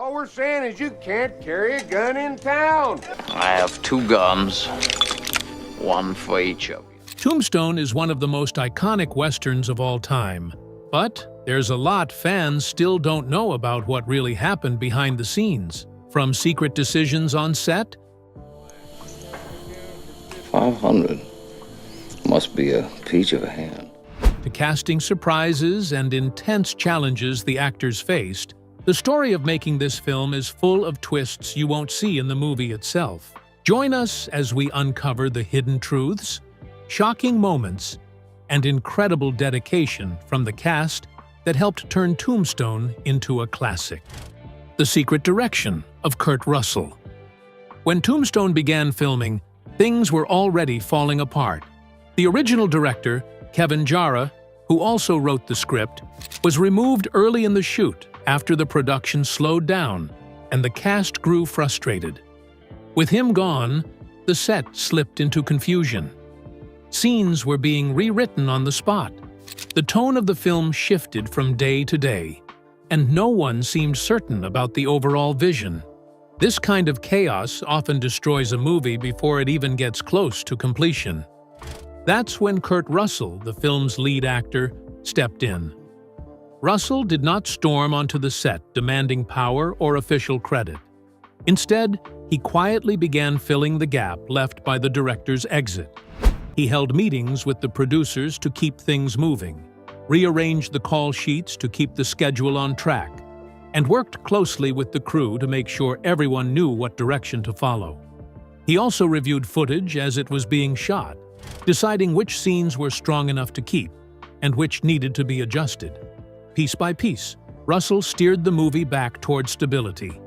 All we're saying is you can't carry a gun in town. I have 2 guns, one for each of you. Tombstone is one of the most iconic westerns of all time. But there's a lot fans still don't know about what really happened behind the scenes. From secret decisions on set, 500 must be a peach of a hand. to casting surprises and intense challenges the actors faced, the story of making this film is full of twists you won't see in the movie itself. Join us as we uncover the hidden truths, shocking moments, and incredible dedication from the cast that helped turn Tombstone into a classic. The secret direction of Kurt Russell. When Tombstone began filming, things were already falling apart. The original director, Kevin Jarrah, who also wrote the script, was removed early in the shoot after the production slowed down and the cast grew frustrated. With him gone, the set slipped into confusion. Scenes were being rewritten on the spot. The tone of the film shifted from day to day, and no one seemed certain about the overall vision. This kind of chaos often destroys a movie before it even gets close to completion. That's when Kurt Russell, the film's lead actor, stepped in. Russell did not storm onto the set demanding power or official credit. Instead, he quietly began filling the gap left by the director's exit. He held meetings with the producers to keep things moving, rearranged the call sheets to keep the schedule on track, and worked closely with the crew to make sure everyone knew what direction to follow. He also reviewed footage as it was being shot, deciding which scenes were strong enough to keep and which needed to be adjusted. Piece by piece, Russell steered the movie back toward stability.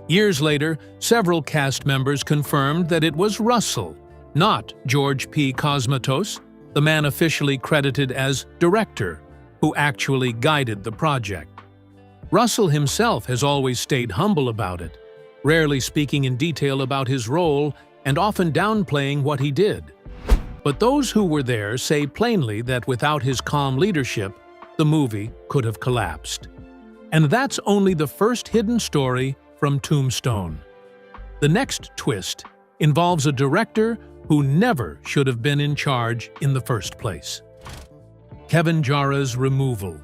Years later, several cast members confirmed that it was Russell, not George P. Cosmatos, the man officially credited as director, who actually guided the project. Russell himself has always stayed humble about it, rarely speaking in detail about his role and often downplaying what he did. But those who were there say plainly that without his calm leadership, the movie could have collapsed. And that's only the first hidden story from Tombstone. The next twist involves a director who never should have been in charge in the first place. Kevin Jarrah's removal.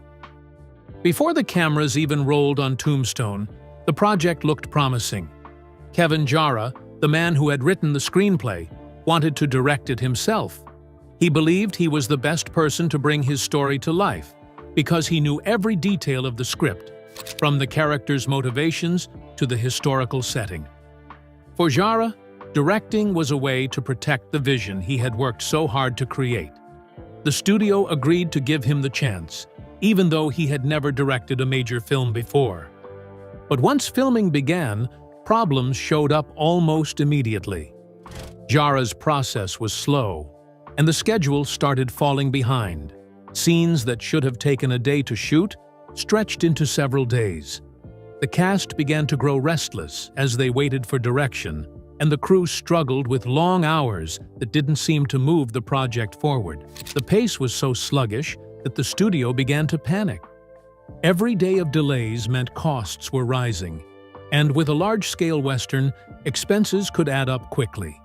Before the cameras even rolled on Tombstone, the project looked promising. Kevin Jarrah, the man who had written the screenplay, wanted to direct it himself. He believed he was the best person to bring his story to life because he knew every detail of the script, from the characters' motivations to the historical setting. For Jarrah, directing was a way to protect the vision he had worked so hard to create. The studio agreed to give him the chance, even though he had never directed a major film before. But once filming began, problems showed up almost immediately. Jarrah's process was slow, and the schedule started falling behind. Scenes that should have taken a day to shoot stretched into several days. The cast began to grow restless as they waited for direction, and the crew struggled with long hours that didn't seem to move the project forward. The pace was so sluggish that the studio began to panic. Every day of delays meant costs were rising, and with a large-scale Western, expenses could add up quickly.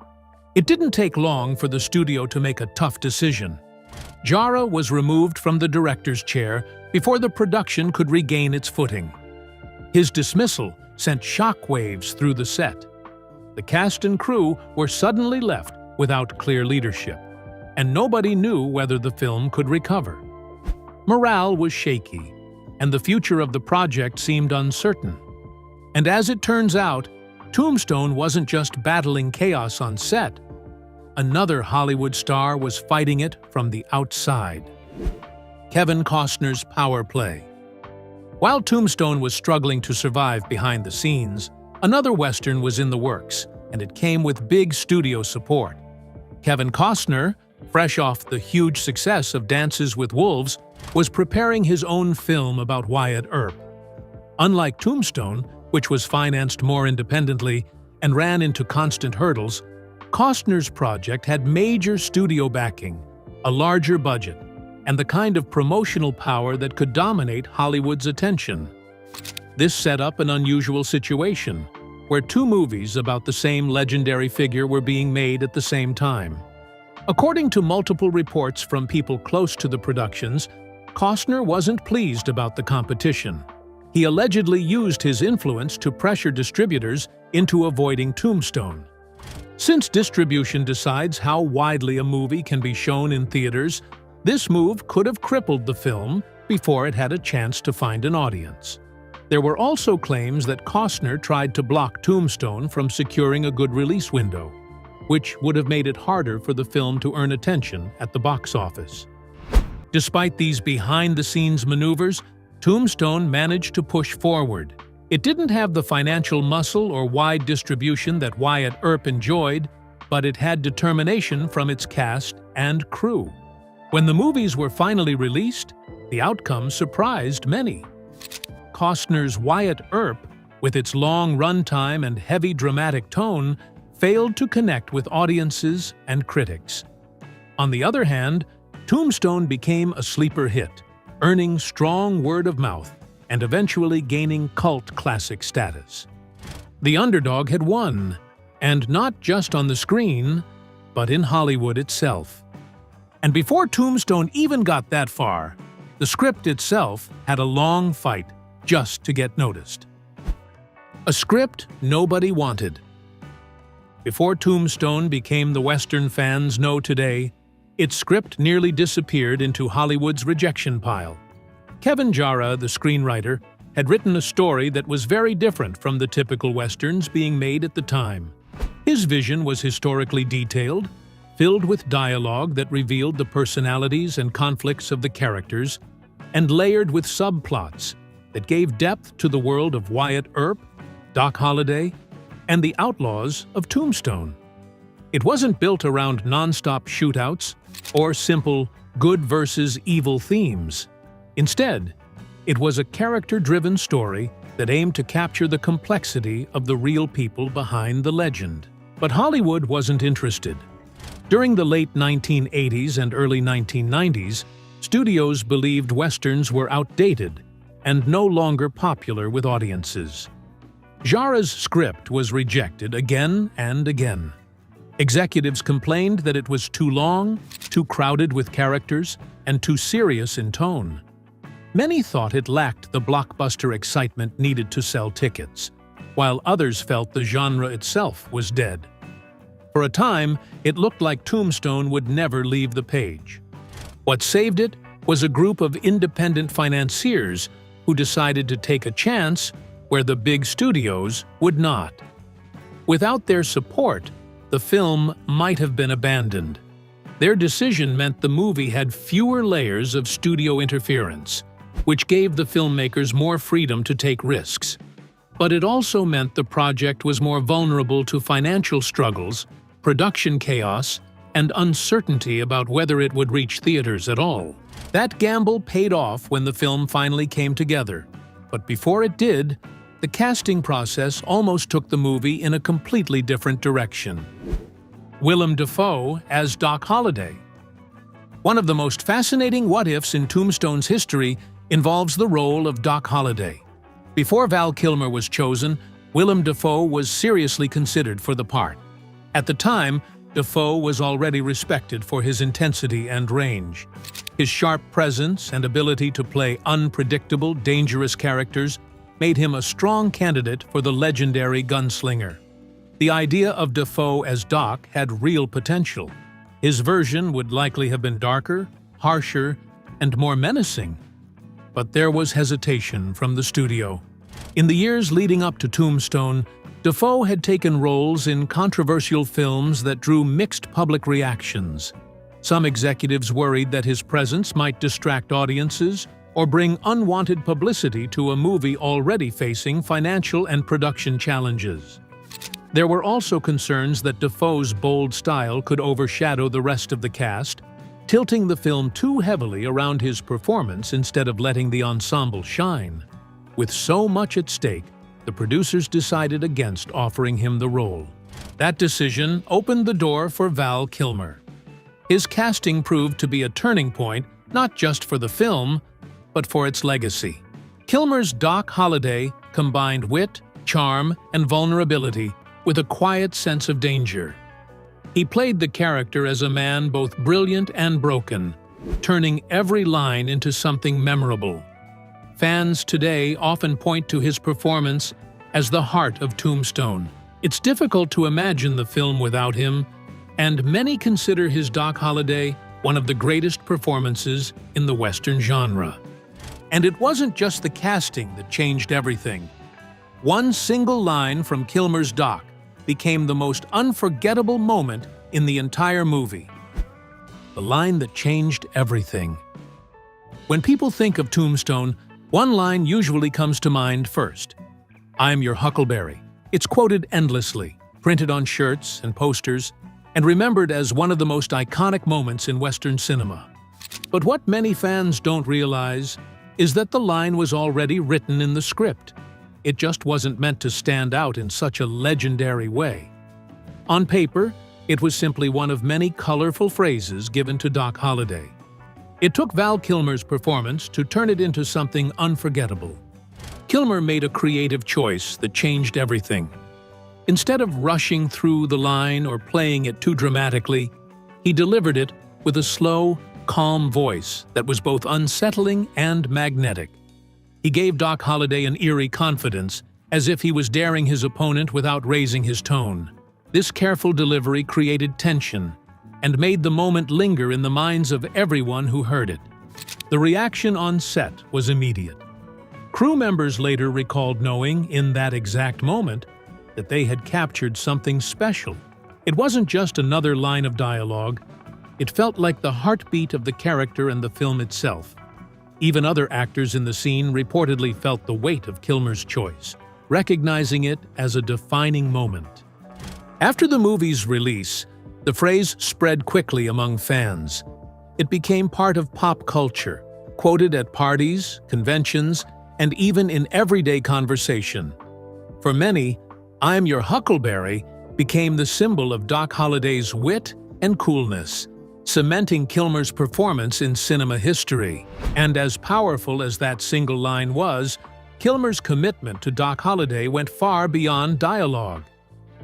It didn't take long for the studio to make a tough decision. Jarrah was removed from the director's chair before the production could regain its footing. His dismissal sent shockwaves through the set. The cast and crew were suddenly left without clear leadership, and nobody knew whether the film could recover. Morale was shaky, and the future of the project seemed uncertain. And as it turns out, Tombstone wasn't just battling chaos on set. Another Hollywood star was fighting it from the outside. Kevin Costner's power play. While Tombstone was struggling to survive behind the scenes, another Western was in the works, and it came with big studio support. Kevin Costner, fresh off the huge success of Dances with Wolves, was preparing his own film about Wyatt Earp. Unlike Tombstone, which was financed more independently and ran into constant hurdles, Costner's project had major studio backing, a larger budget, and the kind of promotional power that could dominate Hollywood's attention. This set up an unusual situation, where two movies about the same legendary figure were being made at the same time. According to multiple reports from people close to the productions, Costner wasn't pleased about the competition. He allegedly used his influence to pressure distributors into avoiding Tombstone. Since distribution decides how widely a movie can be shown in theaters, this move could have crippled the film before it had a chance to find an audience. There were also claims that Costner tried to block Tombstone from securing a good release window, which would have made it harder for the film to earn attention at the box office. Despite these behind-the-scenes maneuvers, Tombstone managed to push forward. It didn't have the financial muscle or wide distribution that Wyatt Earp enjoyed, but it had determination from its cast and crew. When the movies were finally released, the outcome surprised many. Costner's Wyatt Earp, with its long runtime and heavy dramatic tone, failed to connect with audiences and critics. On the other hand, Tombstone became a sleeper hit, earning strong word of mouth and eventually gaining cult classic status. The underdog had won, and not just on the screen, but in Hollywood itself. And before Tombstone even got that far, the script itself had a long fight just to get noticed. A script nobody wanted. Before Tombstone became the Western fans know today, its script nearly disappeared into Hollywood's rejection pile. Kevin Jarrah, the screenwriter, had written a story that was very different from the typical Westerns being made at the time. His vision was historically detailed, filled with dialogue that revealed the personalities and conflicts of the characters, and layered with subplots that gave depth to the world of Wyatt Earp, Doc Holliday, and the outlaws of Tombstone. It wasn't built around non-stop shootouts or simple good versus evil themes. Instead, it was a character-driven story that aimed to capture the complexity of the real people behind the legend. But Hollywood wasn't interested. During the late 1980s and early 1990s, studios believed Westerns were outdated and no longer popular with audiences. Jarrah's script was rejected again and again. Executives complained that it was too long, too crowded with characters, and too serious in tone. Many thought it lacked the blockbuster excitement needed to sell tickets, while others felt the genre itself was dead. For a time, it looked like Tombstone would never leave the page. What saved it was a group of independent financiers who decided to take a chance where the big studios would not. Without their support, the film might have been abandoned. Their decision meant the movie had fewer layers of studio interference, which gave the filmmakers more freedom to take risks. But it also meant the project was more vulnerable to financial struggles, production chaos, and uncertainty about whether it would reach theaters at all. That gamble paid off when the film finally came together. But before it did, the casting process almost took the movie in a completely different direction. Willem Dafoe as Doc Holliday. One of the most fascinating what-ifs in Tombstone's history involves the role of Doc Holliday. Before Val Kilmer was chosen, Willem Dafoe was seriously considered for the part. At the time, Dafoe was already respected for his intensity and range. His sharp presence and ability to play unpredictable, dangerous characters made him a strong candidate for the legendary gunslinger. The idea of Dafoe as Doc had real potential. His version would likely have been darker, harsher, and more menacing. But there was hesitation from the studio. In the years leading up to Tombstone, Dafoe had taken roles in controversial films that drew mixed public reactions. Some executives worried that his presence might distract audiences or bring unwanted publicity to a movie already facing financial and production challenges. There were also concerns that Dafoe's bold style could overshadow the rest of the cast, tilting the film too heavily around his performance instead of letting the ensemble shine. With so much at stake, the producers decided against offering him the role. That decision opened the door for Val Kilmer. His casting proved to be a turning point not just for the film, but for its legacy. Kilmer's Doc Holliday combined wit, charm, and vulnerability with a quiet sense of danger. He played the character as a man both brilliant and broken, turning every line into something memorable. Fans today often point to his performance as the heart of Tombstone. It's difficult to imagine the film without him, and many consider his Doc Holliday one of the greatest performances in the Western genre. And it wasn't just the casting that changed everything. One single line from Kilmer's Doc became the most unforgettable moment in the entire movie. The line that changed everything. When people think of Tombstone, one line usually comes to mind first. "I'm your huckleberry." It's quoted endlessly, printed on shirts and posters, and remembered as one of the most iconic moments in Western cinema. But what many fans don't realize is that the line was already written in the script. It just wasn't meant to stand out in such a legendary way. On paper, it was simply one of many colorful phrases given to Doc Holliday. It took Val Kilmer's performance to turn it into something unforgettable. Kilmer made a creative choice that changed everything. Instead of rushing through the line or playing it too dramatically, he delivered it with a slow, calm voice that was both unsettling and magnetic. He gave Doc Holliday an eerie confidence, as if he was daring his opponent without raising his tone. This careful delivery created tension and made the moment linger in the minds of everyone who heard it. The reaction on set was immediate. Crew members later recalled knowing, in that exact moment, that they had captured something special. It wasn't just another line of dialogue. It felt like the heartbeat of the character and the film itself. Even other actors in the scene reportedly felt the weight of Kilmer's choice, recognizing it as a defining moment. After the movie's release, the phrase spread quickly among fans. It became part of pop culture, quoted at parties, conventions, and even in everyday conversation. For many, "I'm your huckleberry" became the symbol of Doc Holliday's wit and coolness, cementing Kilmer's performance in cinema history. And as powerful as that single line was, Kilmer's commitment to Doc Holliday went far beyond dialogue.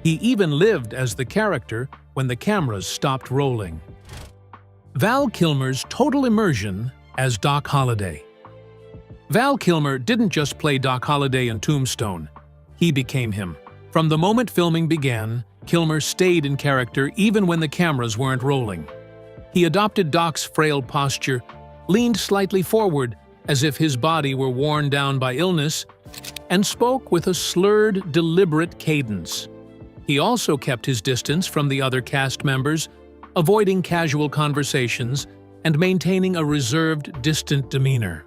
He even lived as the character when the cameras stopped rolling. Val Kilmer's total immersion as Doc Holliday. Val Kilmer didn't just play Doc Holliday in Tombstone. He became him. From the moment filming began, Kilmer stayed in character even when the cameras weren't rolling. He adopted Doc's frail posture, leaned slightly forward as if his body were worn down by illness, and spoke with a slurred, deliberate cadence. He also kept his distance from the other cast members, avoiding casual conversations and maintaining a reserved, distant demeanor.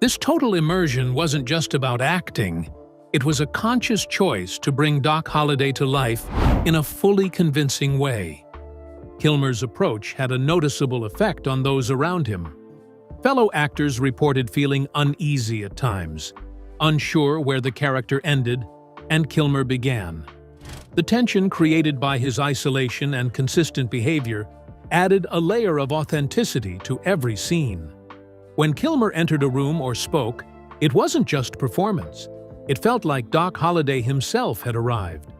This total immersion wasn't just about acting. It was a conscious choice to bring Doc Holliday to life in a fully convincing way. Kilmer's approach had a noticeable effect on those around him. Fellow actors reported feeling uneasy at times, unsure where the character ended and Kilmer began. The tension created by his isolation and consistent behavior added a layer of authenticity to every scene. When Kilmer entered a room or spoke, it wasn't just performance. It felt like Doc Holliday himself had arrived.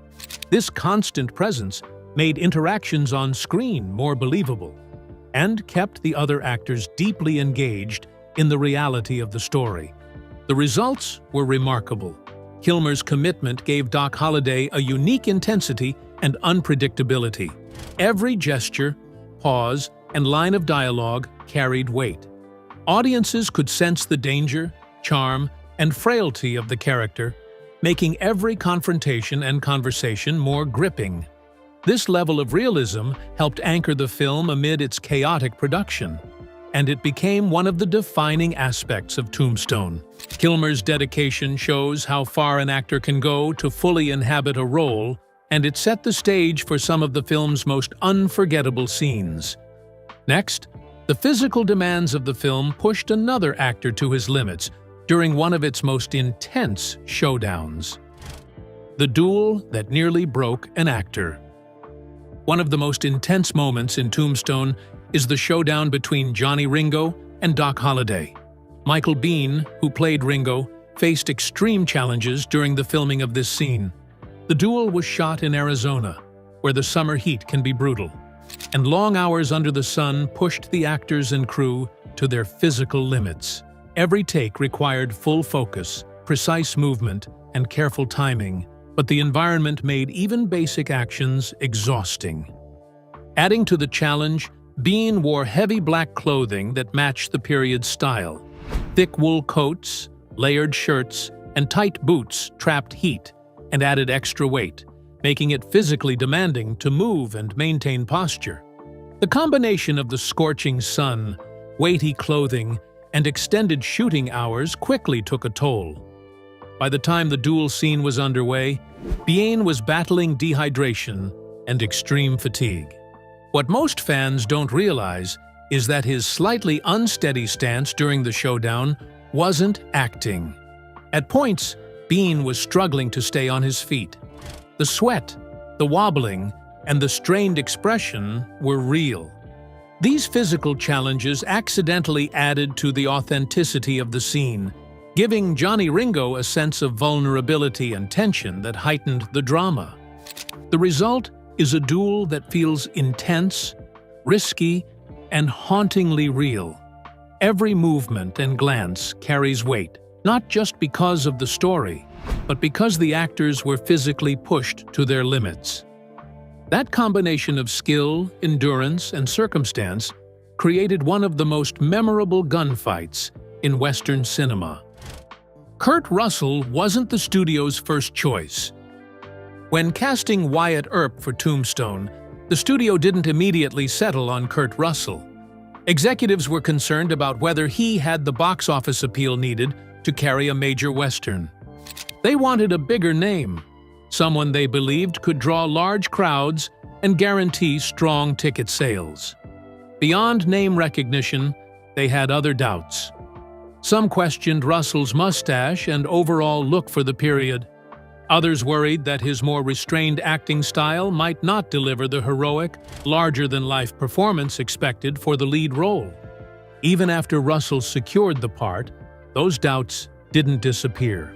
This constant presence made interactions on screen more believable and kept the other actors deeply engaged in the reality of the story. The results were remarkable. Kilmer's commitment gave Doc Holliday a unique intensity and unpredictability. Every gesture, pause, and line of dialogue carried weight. Audiences could sense the danger, charm, and frailty of the character, making every confrontation and conversation more gripping. This level of realism helped anchor the film amid its chaotic production, and it became one of the defining aspects of Tombstone. Kilmer's dedication shows how far an actor can go to fully inhabit a role, and it set the stage for some of the film's most unforgettable scenes. Next, the physical demands of the film pushed another actor to his limits during one of its most intense showdowns. The duel that nearly broke an actor. One of the most intense moments in Tombstone is the showdown between Johnny Ringo and Doc Holliday. Michael Biehn, who played Ringo, faced extreme challenges during the filming of this scene. The duel was shot in Arizona, where the summer heat can be brutal, and long hours under the sun pushed the actors and crew to their physical limits. Every take required full focus, precise movement, and careful timing, but the environment made even basic actions exhausting. Adding to the challenge, Bean wore heavy black clothing that matched the period's style. Thick wool coats, layered shirts, and tight boots trapped heat and added extra weight, making it physically demanding to move and maintain posture. The combination of the scorching sun, weighty clothing, and extended shooting hours quickly took a toll. By the time the duel scene was underway, Bean was battling dehydration and extreme fatigue. What most fans don't realize is that his slightly unsteady stance during the showdown wasn't acting. At points, Bean was struggling to stay on his feet. The sweat, the wobbling, and the strained expression were real. These physical challenges accidentally added to the authenticity of the scene, giving Johnny Ringo a sense of vulnerability and tension that heightened the drama. The result is a duel that feels intense, risky, and hauntingly real. Every movement and glance carries weight, not just because of the story, but because the actors were physically pushed to their limits. That combination of skill, endurance, and circumstance created one of the most memorable gunfights in Western cinema. Kurt Russell wasn't the studio's first choice. When casting Wyatt Earp for Tombstone, the studio didn't immediately settle on Kurt Russell. Executives were concerned about whether he had the box office appeal needed to carry a major Western. They wanted a bigger name, someone they believed could draw large crowds and guarantee strong ticket sales. Beyond name recognition, they had other doubts. Some questioned Russell's mustache and overall look for the period. Others worried that his more restrained acting style might not deliver the heroic, larger-than-life performance expected for the lead role. Even after Russell secured the part, those doubts didn't disappear.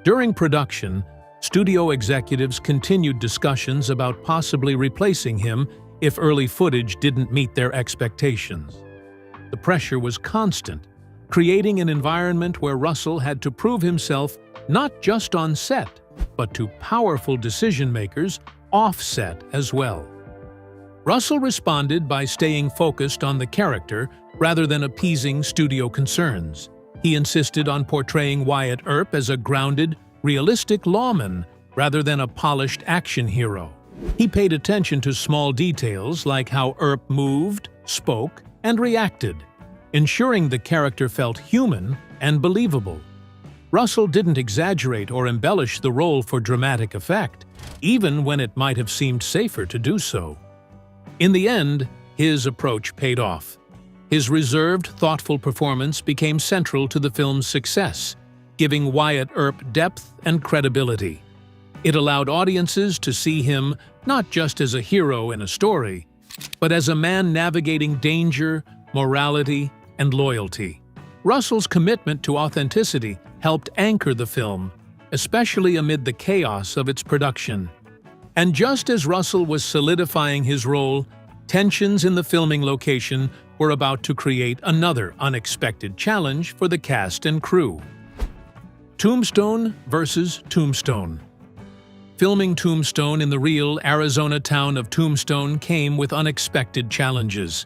During production, studio executives continued discussions about possibly replacing him if early footage didn't meet their expectations. The pressure was constant, creating an environment where Russell had to prove himself not just on set, but to powerful decision-makers off-set as well. Russell responded by staying focused on the character rather than appeasing studio concerns. He insisted on portraying Wyatt Earp as a grounded, realistic lawman rather than a polished action hero. He paid attention to small details like how Earp moved, spoke, and reacted, ensuring the character felt human and believable. Russell didn't exaggerate or embellish the role for dramatic effect, even when it might have seemed safer to do so. In the end, his approach paid off. His reserved, thoughtful performance became central to the film's success, giving Wyatt Earp depth and credibility. It allowed audiences to see him not just as a hero in a story, but as a man navigating danger, morality, and loyalty. Russell's commitment to authenticity helped anchor the film, especially amid the chaos of its production. And just as Russell was solidifying his role, tensions in the filming location were about to create another unexpected challenge for the cast and crew. Tombstone versus Tombstone. Filming Tombstone in the real Arizona town of Tombstone came with unexpected challenges.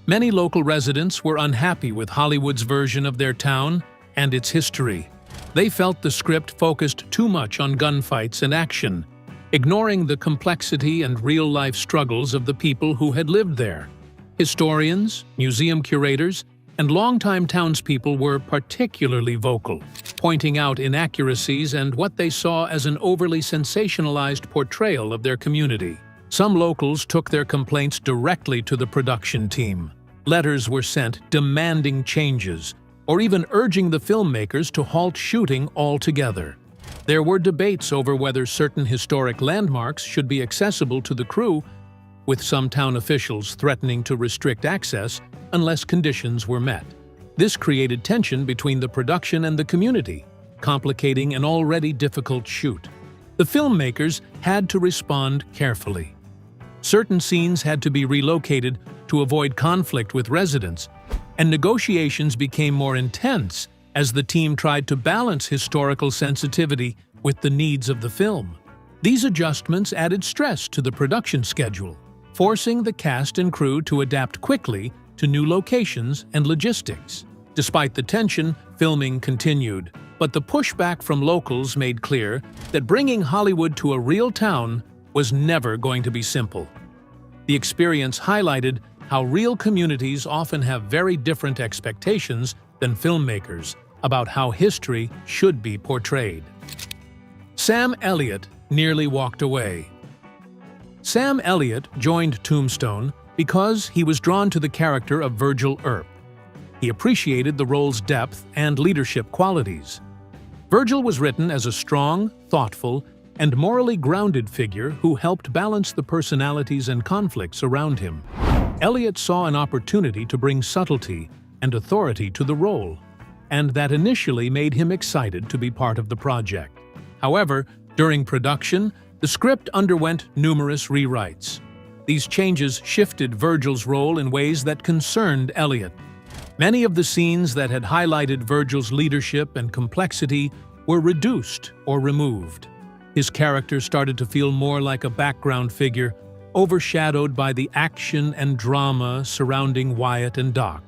Many local residents were unhappy with Hollywood's version of their town and its history. They felt the script focused too much on gunfights and action, ignoring the complexity and real-life struggles of the people who had lived there. Historians, museum curators, and longtime townspeople were particularly vocal, pointing out inaccuracies and what they saw as an overly sensationalized portrayal of their community. Some locals took their complaints directly to the production team. Letters were sent demanding changes, or even urging the filmmakers to halt shooting altogether. There were debates over whether certain historic landmarks should be accessible to the crew, with some town officials threatening to restrict access unless conditions were met. This created tension between the production and the community. complicating an already difficult shoot. The filmmakers had to respond carefully. Certain scenes had to be relocated to avoid conflict with residents, and negotiations became more intense as the team tried to balance historical sensitivity with the needs of the film. These adjustments added stress to the production schedule, forcing the cast and crew to adapt quickly to new locations and logistics. Despite the tension, filming continued, but the pushback from locals made clear that bringing Hollywood to a real town was never going to be simple. The experience highlighted how real communities often have very different expectations than filmmakers about how history should be portrayed. Sam Elliott nearly walked away. Sam Elliott joined Tombstone because he was drawn to the character of Virgil Earp. He appreciated the role's depth and leadership qualities. Virgil was written as a strong, thoughtful, and morally grounded figure who helped balance the personalities and conflicts around him. Elliott saw an opportunity to bring subtlety and authority to the role, and that initially made him excited to be part of the project. However, during production, the script underwent numerous rewrites. These changes shifted Virgil's role in ways that concerned Elliott. Many of the scenes that had highlighted Virgil's leadership and complexity were reduced or removed. His character started to feel more like a background figure, overshadowed by the action and drama surrounding Wyatt and Doc.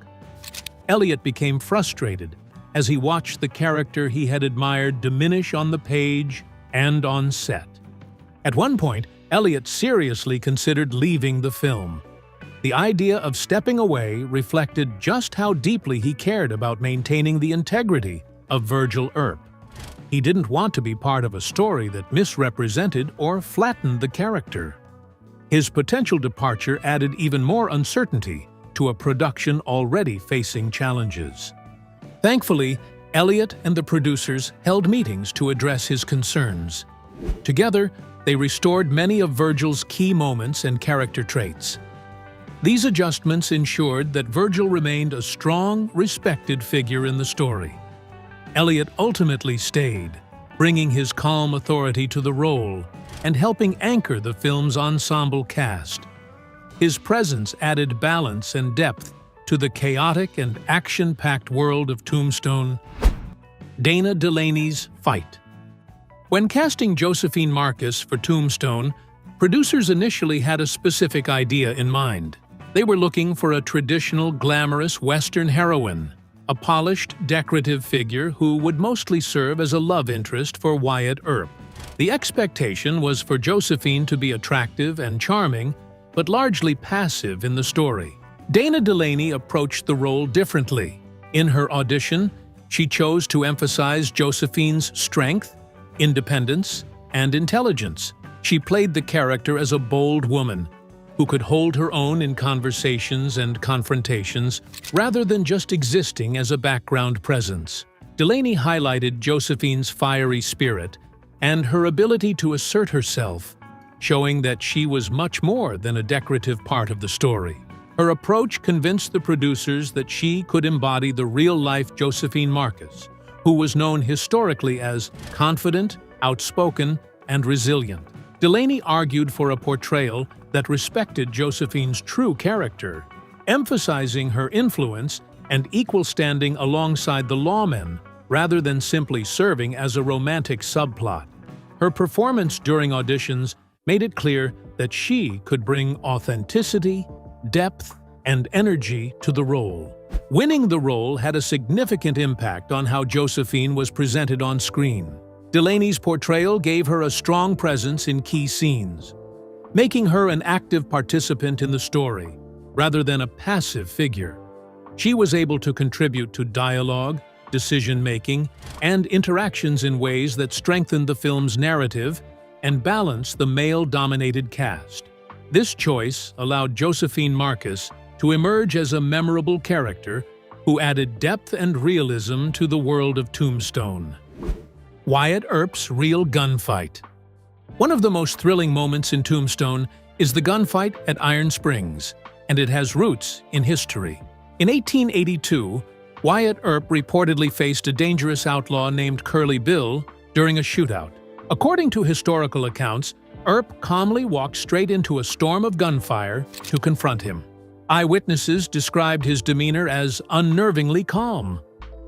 Elliott became frustrated as he watched the character he had admired diminish on the page and on set. At one point, Elliott seriously considered leaving the film. The idea of stepping away reflected just how deeply he cared about maintaining the integrity of Virgil Earp. He didn't want to be part of a story that misrepresented or flattened the character. His potential departure added even more uncertainty to a production already facing challenges. Thankfully, Elliott and the producers held meetings to address his concerns. Together, they restored many of Virgil's key moments and character traits. These adjustments ensured that Virgil remained a strong, respected figure in the story. Elliott ultimately stayed, bringing his calm authority to the role and helping anchor the film's ensemble cast. His presence added balance and depth to the chaotic and action-packed world of Tombstone. Dana Delaney's fight. When casting Josephine Marcus for Tombstone, producers initially had a specific idea in mind. They were looking for a traditional, glamorous Western heroine, a polished, decorative figure who would mostly serve as a love interest for Wyatt Earp. The expectation was for Josephine to be attractive and charming, but largely passive in the story. Dana Delaney approached the role differently. In her audition, she chose to emphasize Josephine's strength, independence, and intelligence. She played the character as a bold woman who could hold her own in conversations and confrontations rather than just existing as a background presence. Delaney highlighted Josephine's fiery spirit and her ability to assert herself, showing that she was much more than a decorative part of the story. Her approach convinced the producers that she could embody the real-life Josephine Marcus, who was known historically as confident, outspoken, and resilient. Delaney argued for a portrayal that respected Josephine's true character, emphasizing her influence and equal standing alongside the lawmen rather than simply serving as a romantic subplot. Her performance during auditions made it clear that she could bring authenticity, depth, and energy to the role. Winning the role had a significant impact on how Josephine was presented on screen. Delaney's portrayal gave her a strong presence in key scenes, making her an active participant in the story, rather than a passive figure. She was able to contribute to dialogue, decision-making, and interactions in ways that strengthened the film's narrative and balanced the male-dominated cast. This choice allowed Josephine Marcus to emerge as a memorable character who added depth and realism to the world of Tombstone. Wyatt Earp's real gunfight. One of the most thrilling moments in Tombstone is the gunfight at Iron Springs, and it has roots in history. In 1882, Wyatt Earp reportedly faced a dangerous outlaw named Curly Bill during a shootout. According to historical accounts, Earp calmly walked straight into a storm of gunfire to confront him. Eyewitnesses described his demeanor as unnervingly calm,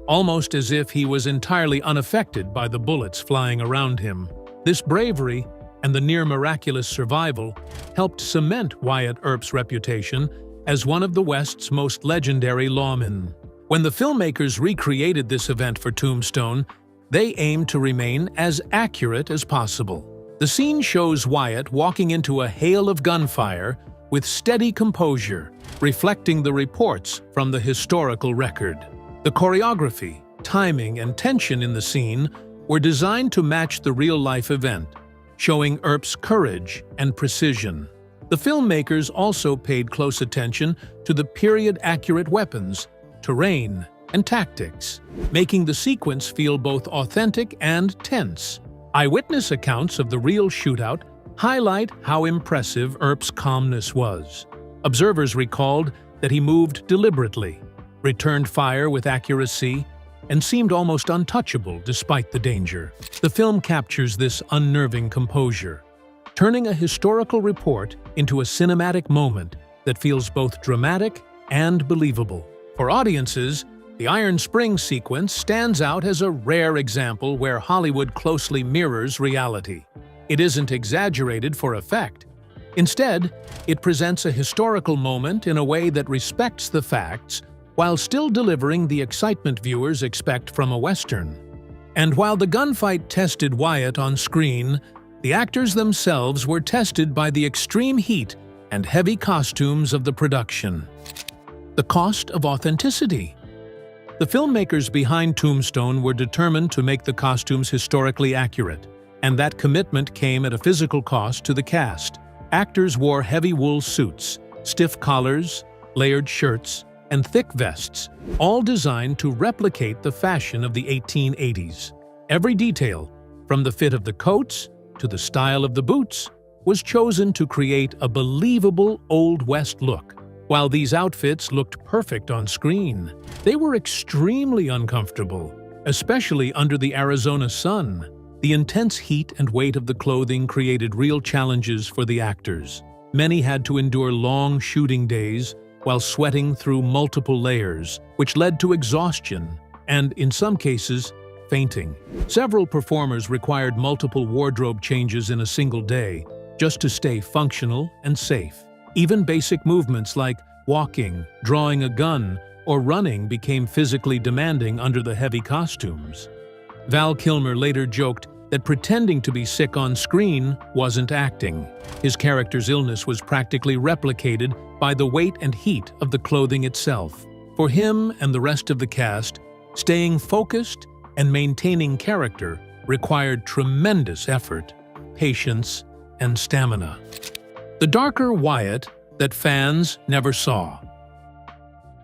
almost as if he was entirely unaffected by the bullets flying around him. This bravery and the near-miraculous survival helped cement Wyatt Earp's reputation as one of the West's most legendary lawmen. When the filmmakers recreated this event for Tombstone, they aimed to remain as accurate as possible. The scene shows Wyatt walking into a hail of gunfire with steady composure, reflecting the reports from the historical record. The choreography, timing, and tension in the scene were designed to match the real-life event, showing Earp's courage and precision. The filmmakers also paid close attention to the period-accurate weapons, terrain, and tactics, making the sequence feel both authentic and tense. Eyewitness accounts of the real shootout highlight how impressive Earp's calmness was. Observers recalled that he moved deliberately, returned fire with accuracy, and seemed almost untouchable despite the danger. The film captures this unnerving composure, turning a historical report into a cinematic moment that feels both dramatic and believable. For audiences, the Iron Springs sequence stands out as a rare example where Hollywood closely mirrors reality. It isn't exaggerated for effect. Instead, it presents a historical moment in a way that respects the facts while still delivering the excitement viewers expect from a Western. And while the gunfight tested Wyatt on screen, the actors themselves were tested by the extreme heat and heavy costumes of the production. The cost of authenticity. The filmmakers behind Tombstone were determined to make the costumes historically accurate, and that commitment came at a physical cost to the cast. Actors wore heavy wool suits, stiff collars, layered shirts, and thick vests, all designed to replicate the fashion of the 1880s. Every detail, from the fit of the coats to the style of the boots, was chosen to create a believable Old West look. While these outfits looked perfect on screen, they were extremely uncomfortable, especially under the Arizona sun. The intense heat and weight of the clothing created real challenges for the actors. Many had to endure long shooting days while sweating through multiple layers, which led to exhaustion and, in some cases, fainting. Several performers required multiple wardrobe changes in a single day just to stay functional and safe. Even basic movements like walking, drawing a gun, or running became physically demanding under the heavy costumes. Val Kilmer later joked that pretending to be sick on screen wasn't acting. His character's illness was practically replicated by the weight and heat of the clothing itself. For him and the rest of the cast, staying focused and maintaining character required tremendous effort, patience, and stamina. The darker Wyatt that fans never saw.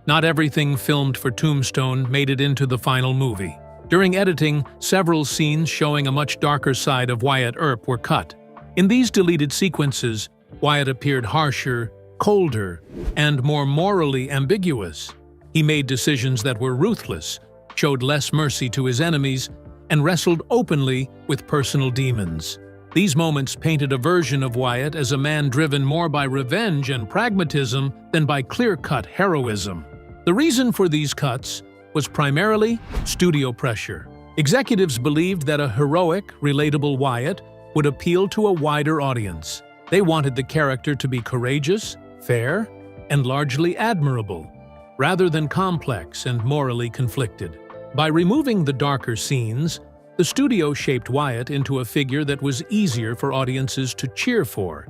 Not everything filmed for Tombstone made it into the final movie. During editing, several scenes showing a much darker side of Wyatt Earp were cut. In these deleted sequences, Wyatt appeared harsher, colder, and more morally ambiguous. He made decisions that were ruthless, showed less mercy to his enemies, and wrestled openly with personal demons. These moments painted a version of Wyatt as a man driven more by revenge and pragmatism than by clear-cut heroism. The reason for these cuts was primarily studio pressure. Executives believed that a heroic, relatable Wyatt would appeal to a wider audience. They wanted the character to be courageous, fair, and largely admirable, rather than complex and morally conflicted. By removing the darker scenes, the studio shaped Wyatt into a figure that was easier for audiences to cheer for,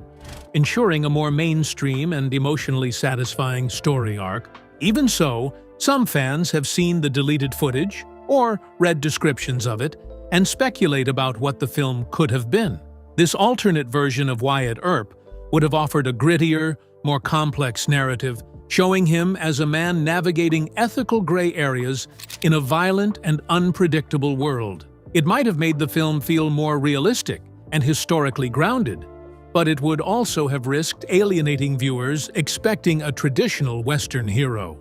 ensuring a more mainstream and emotionally satisfying story arc. Even so, some fans have seen the deleted footage or read descriptions of it and speculate about what the film could have been. This alternate version of Wyatt Earp would have offered a grittier, more complex narrative, showing him as a man navigating ethical gray areas in a violent and unpredictable world. It might have made the film feel more realistic and historically grounded, but it would also have risked alienating viewers expecting a traditional Western hero.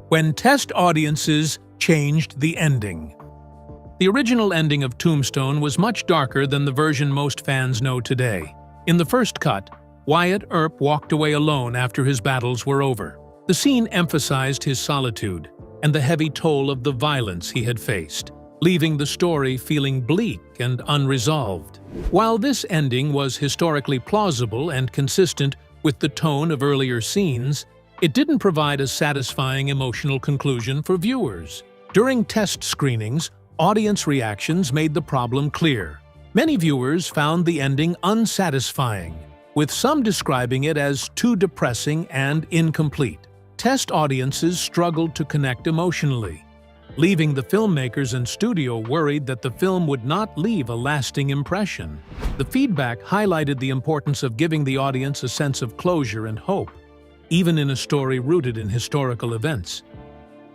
when test audiences changed the ending. The original ending of Tombstone was much darker than the version most fans know today. In the first cut, Wyatt Earp walked away alone after his battles were over. The scene emphasized his solitude and the heavy toll of the violence he had faced, leaving the story feeling bleak and unresolved. While this ending was historically plausible and consistent with the tone of earlier scenes, it didn't provide a satisfying emotional conclusion for viewers. During test screenings, audience reactions made the problem clear. Many viewers found the ending unsatisfying, with some describing it as too depressing and incomplete. Test audiences struggled to connect emotionally, leaving the filmmakers and studio worried that the film would not leave a lasting impression. The feedback highlighted the importance of giving the audience a sense of closure and hope, even in a story rooted in historical events.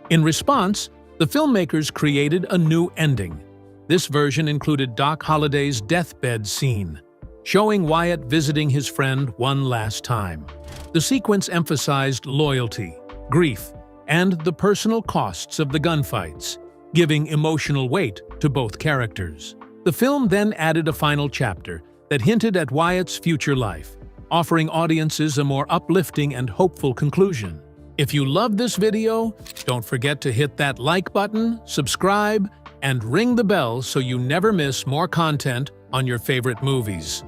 In response, the filmmakers created a new ending. This version included Doc Holliday's deathbed scene, showing Wyatt visiting his friend one last time. The sequence emphasized loyalty, grief, and the personal costs of the gunfights, giving emotional weight to both characters. The film then added a final chapter that hinted at Wyatt's future life, offering audiences a more uplifting and hopeful conclusion. If you loved this video, don't forget to hit that like button, subscribe, and ring the bell so you never miss more content on your favorite movies.